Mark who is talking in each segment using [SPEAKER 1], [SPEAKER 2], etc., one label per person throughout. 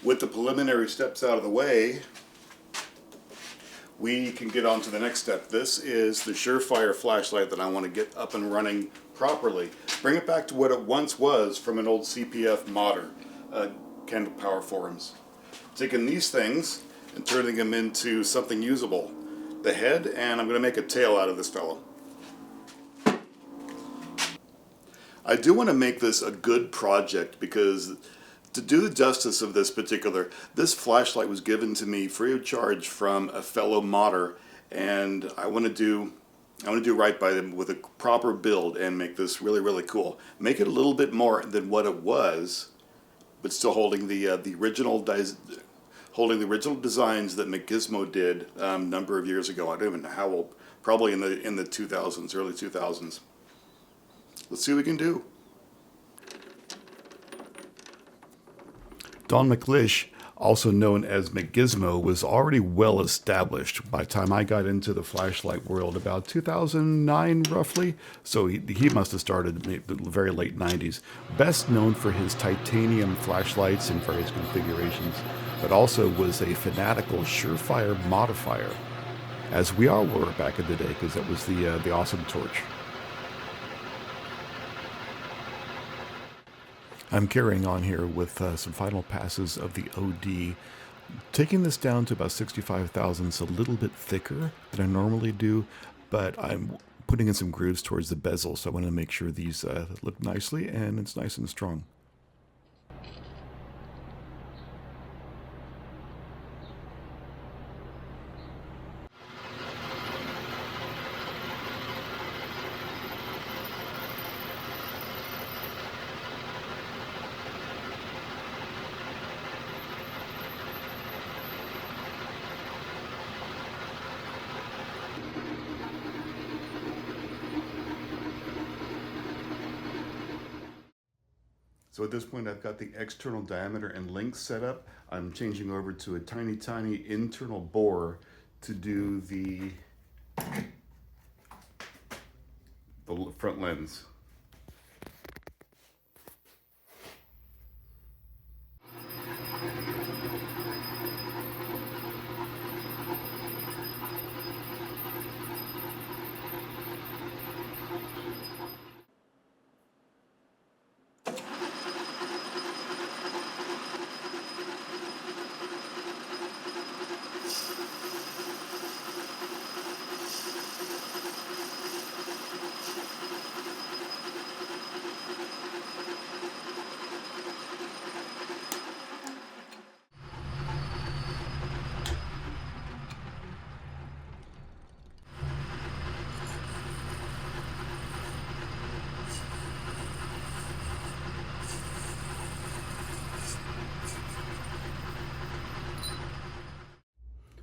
[SPEAKER 1] with the preliminary steps out of the way, we can get on to the next step. This is the Surefire flashlight that I want to get up and running properly. Bring it back to what it once was from an old CPF modder, candle power forums. Taking these things and turning them into something usable. The head, and I'm going to make a tail out of this fellow. I do want to make this a good project because to do the justice of this flashlight was given to me free of charge from a fellow modder, and I want to do right by them with a proper build and make this really, really cool. Make it a little bit more than what it was, but still holding the original designs that McGizmo did a number of years ago. I don't even know how old. Probably in the 2000s, early 2000s. Let's see what we can do. Don McLish, also known as McGizmo, was already well established by the time I got into the flashlight world about 2009 roughly. So he must have started in the very late 90s. Best known for his titanium flashlights in various configurations, but also was a fanatical Surefire modifier, as we all were back in the day, because that was the awesome torch. I'm carrying on here with some final passes of the OD, taking this down to about 65 thousandths, a little bit thicker than I normally do, but I'm putting in some grooves towards the bezel, so I want to make sure these look nicely and it's nice and strong. So at this point, I've got the external diameter and length set up. I'm changing over to a tiny, tiny internal bore to do the front lens.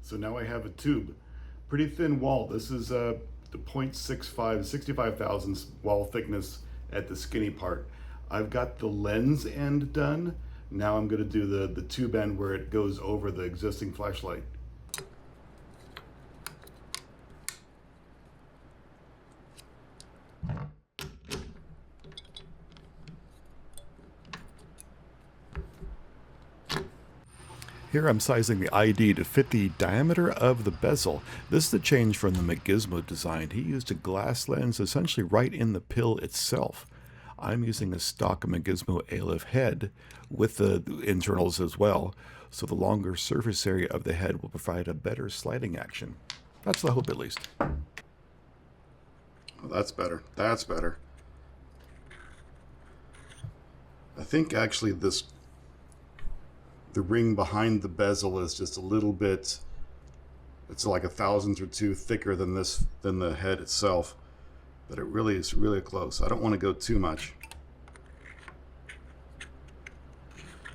[SPEAKER 1] So now I have a tube, pretty thin wall. This is the 0.65, 65 thousandths wall thickness at the skinny part. I've got the lens end done. Now I'm going to do the tube end where it goes over the existing flashlight. Here I'm sizing the ID to fit the diameter of the bezel. This is the change from the McGizmo design. He used a glass lens essentially right in the pill itself. I'm using a stock McGizmo ALIF head with the internals as well, so the longer surface area of the head will provide a better sliding action. That's the hope, at least. Well, that's better. That's better. I think actually the ring behind the bezel is just a little bit, it's like a thousandth or two thicker than the head itself, but it really is really close. I don't want to go too much.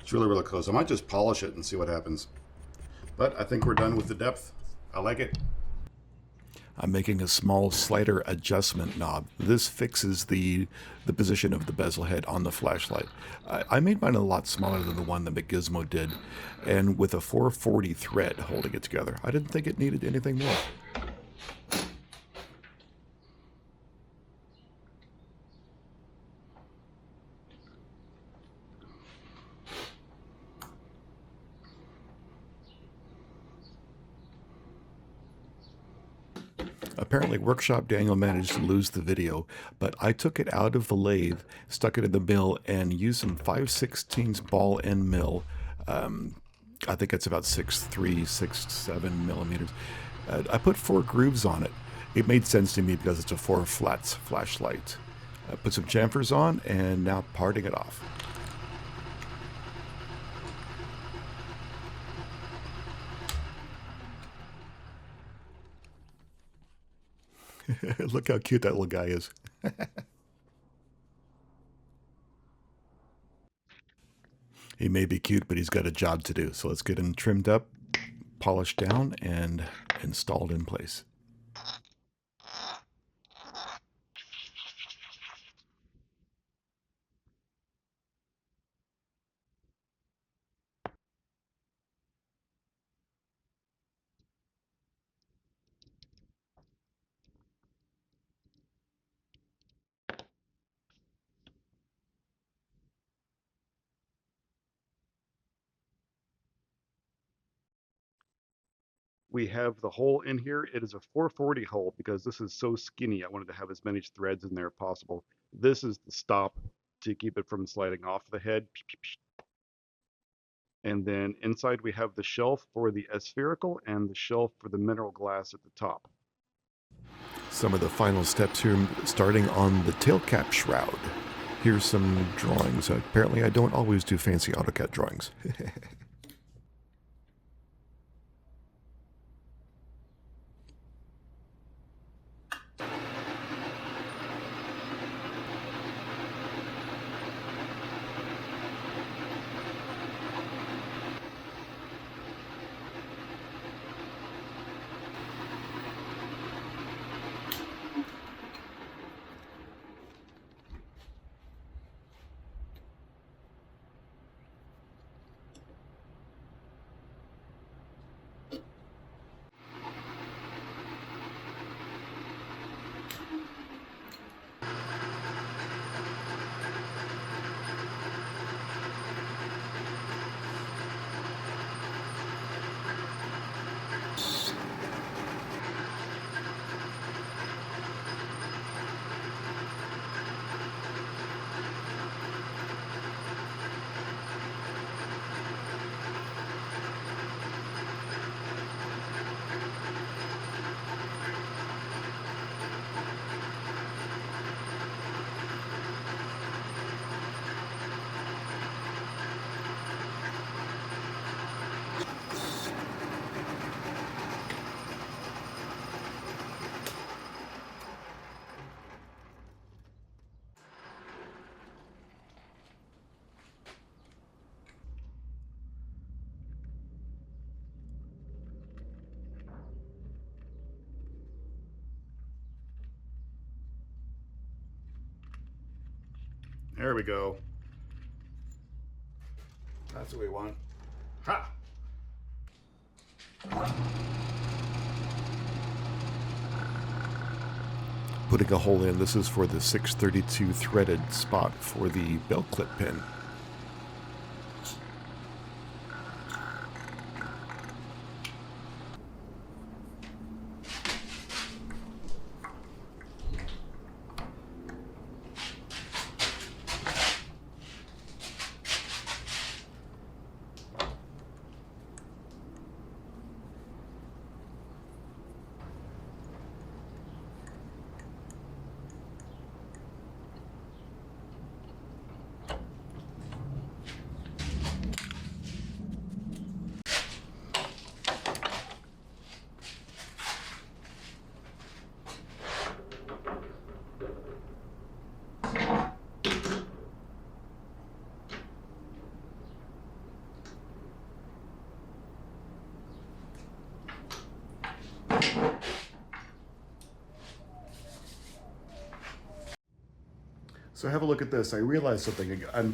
[SPEAKER 1] It's really, really close. I might just polish it and see what happens. But I think we're done with the depth. I like it. I'm making a small slider adjustment knob. This fixes the position of the bezel head on the flashlight. I made mine a lot smaller than the one that McGizmo did, and with a 440 thread holding it together. I didn't think it needed anything more. Apparently, Workshop Daniel managed to lose the video, but I took it out of the lathe, stuck it in the mill, and used some 5/16 ball end mill. I think it's about 6.3, 6.7 millimeters. I put 4 grooves on it. It made sense to me because it's a 4 flats flashlight. I put some chamfers on, and now parting it off. Look how cute that little guy is. He may be cute, but he's got a job to do. So let's get him trimmed up, polished down, and installed in place. We have the hole in here. It is a 440 hole because this is so skinny. I wanted to have as many threads in there as possible. This is the stop to keep it from sliding off the head. And then inside we have the shelf for the spherical and the shelf for the mineral glass at the top. Some of the final steps here, starting on the tailcap shroud. Here's some drawings. Apparently I don't always do fancy AutoCAD drawings. There we go. That's what we want. Ha! Putting a hole in. This is for the 632 threaded spot for the belt clip pin. So have a look at this. I realized something. I'm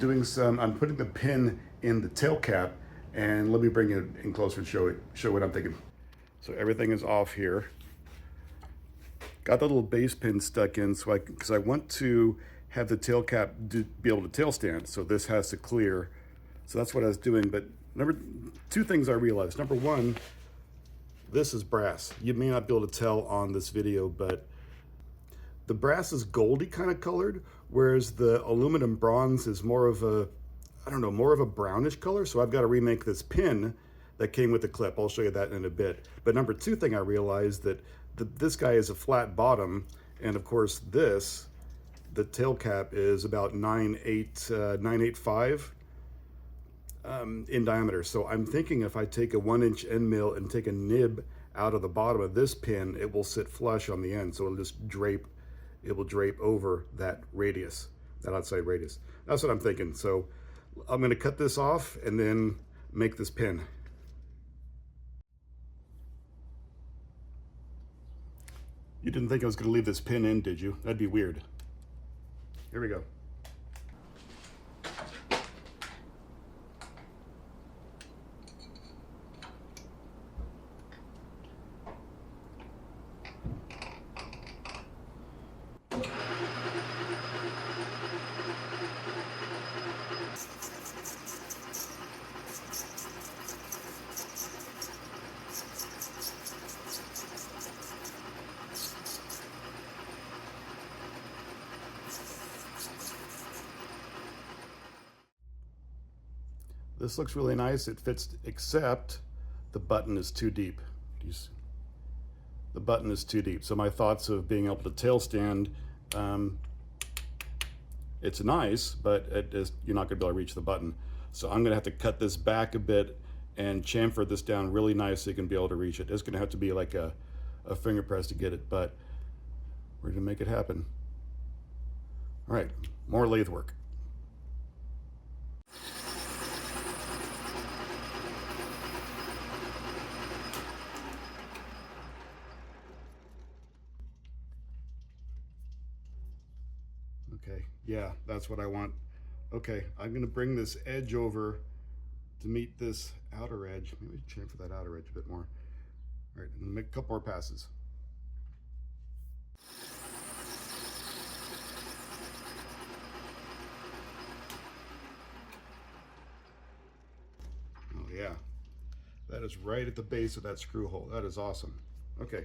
[SPEAKER 1] putting the pin in the tail cap, and let me bring it in closer and show what I'm thinking. So everything is off here. Got the little base pin stuck in, so because I want to have the tail cap be able to tail stand, so this has to clear. So that's what I was doing. But two things I realized. Number one, This is brass. You may not be able to tell on this video, but the brass is goldy kind of colored, whereas the aluminum bronze is more of a, I don't know, more of a brownish color. So I've got to remake this pin that came with the clip. I'll show you that in a bit. But number two thing I realized that this guy is a flat bottom, and of course this, the tail cap is about 9.85 in diameter. So I'm thinking if I take a 1-inch end mill and take a nib out of the bottom of this pin, it will sit flush on the end. So it'll just drape, it will drape over that radius, that outside radius. That's what I'm thinking. So I'm going to cut this off and then make this pin. You didn't think I was going to leave this pin in, did you? That'd be weird. Here we go. This looks really nice. It fits, except the button is too deep. The button is too deep. So my thoughts of being able to tail stand, it's nice, but you're not gonna be able to reach the button. So I'm gonna have to cut this back a bit and chamfer this down really nice so you can be able to reach it. It's gonna have to be like a finger press to get it, but we're gonna make it happen. All right, more lathe work. Okay, yeah, that's what I want. Okay, I'm gonna bring this edge over to meet this outer edge. Maybe chamfer that outer edge a bit more. All right, I'm gonna make a couple more passes. Oh yeah, that is right at the base of that screw hole. That is awesome. Okay.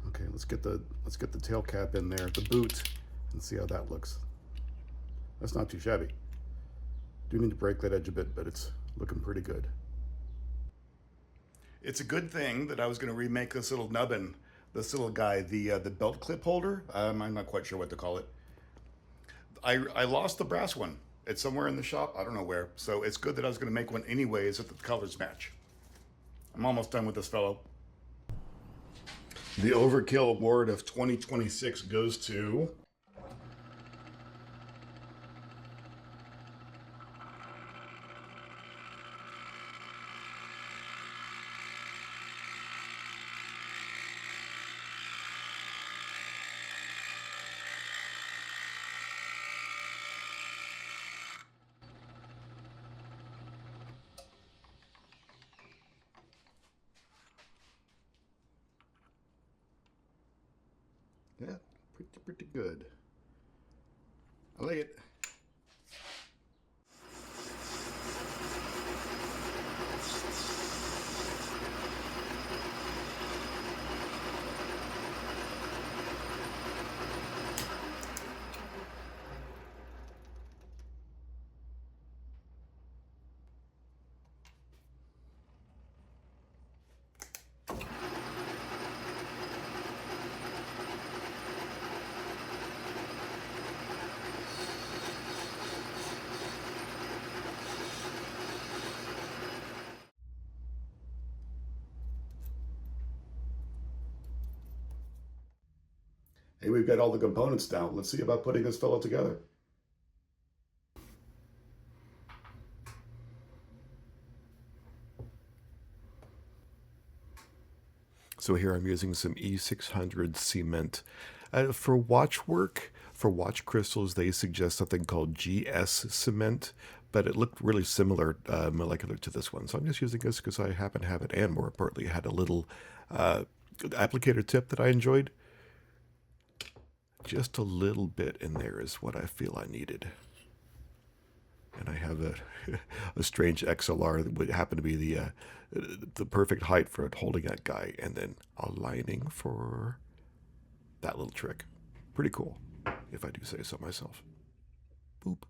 [SPEAKER 1] Okay, let's get the tail cap in there, the boot, and see how that looks. That's not too shabby. Do need to break that edge a bit, but it's looking pretty good. It's a good thing that I was going to remake this little nubbin, this little guy, the belt clip holder. I'm not quite sure what to call it. I lost the brass one. It's somewhere in the shop. I don't know where. So it's good that I was going to make one anyways if the colors match. I'm almost done with this fellow. The Overkill Award of 2026 goes to... Yeah, pretty good. I like it. Hey, we've got all the components now. Let's see about putting this fellow together. So here I'm using some E600 cement. For watch work, for watch crystals, they suggest something called GS cement, but it looked really similar, molecular to this one. So I'm just using this because I happen to have it, and more importantly, had a little applicator tip that I enjoyed. just a little bit in there is what I feel I needed. And I have a strange XLR that would happen to be the perfect height for holding that guy, and then aligning for that little trick. Pretty cool, if I do say so myself. Boop.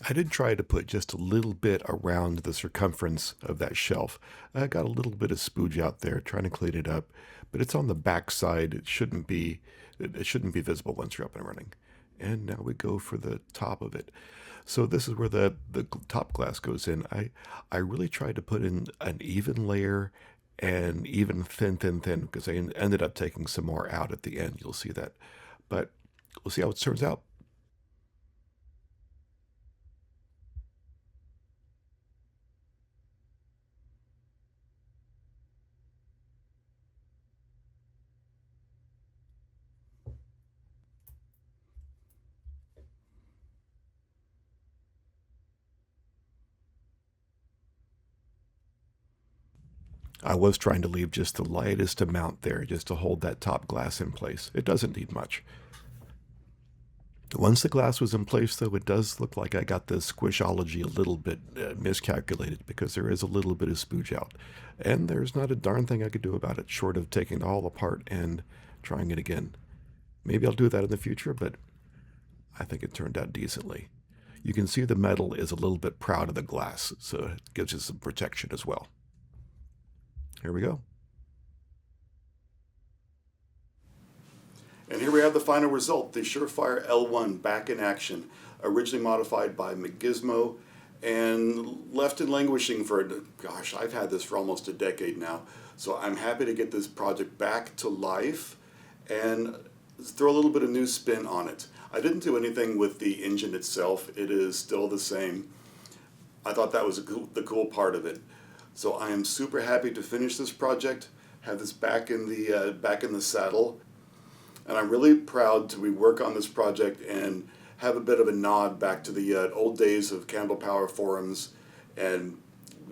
[SPEAKER 1] I did try to put just a little bit around the circumference of that shelf. I got a little bit of spooge out there trying to clean it up, but it's on the back side. It shouldn't be visible once you're up and running. And now we go for the top of it. So this is where the top glass goes in. I really tried to put in an even layer and even thin, because I ended up taking some more out at the end. You'll see that. But we'll see how it turns out. I was trying to leave just the lightest amount there just to hold that top glass in place. It doesn't need much. Once the glass was in place, though, it does look like I got the squishology a little bit miscalculated, because there is a little bit of spooge out. And there's not a darn thing I could do about it, short of taking it all apart and trying it again. Maybe I'll do that in the future, but I think it turned out decently. You can see the metal is a little bit proud of the glass, so it gives it some protection as well. Here we go. And here we have the final result, the Surefire L1 back in action, originally modified by McGizmo and left in languishing for, gosh, I've had this for almost a decade now. So I'm happy to get this project back to life and throw a little bit of new spin on it. I didn't do anything with the engine itself. It is still the same. I thought that was the cool part of it. So I am super happy to finish this project, have this back in the saddle. And I'm really proud to work on this project and have a bit of a nod back to the old days of Candle Power forums and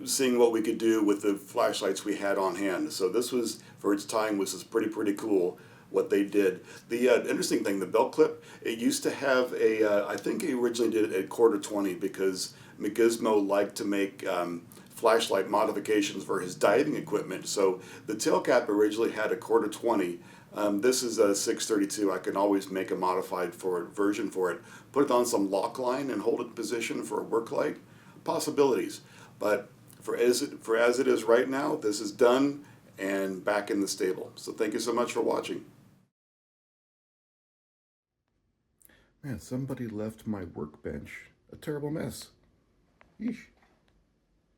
[SPEAKER 1] seeing what we could do with the flashlights we had on hand. So this was, for its time, was pretty cool what they did. The interesting thing, the belt clip, it used to have I think he originally did it at 1/4 because McGizmo liked to make flashlight modifications for his diving equipment. So the tailcap originally had a 1/4. This is a 632. I can always make a modified version for it. Put it on some lock line and hold it in position for a work light. Possibilities. But for as it is right now, this is done and back in the stable. So thank you so much for watching. Man, somebody left my workbench a terrible mess. Yeesh.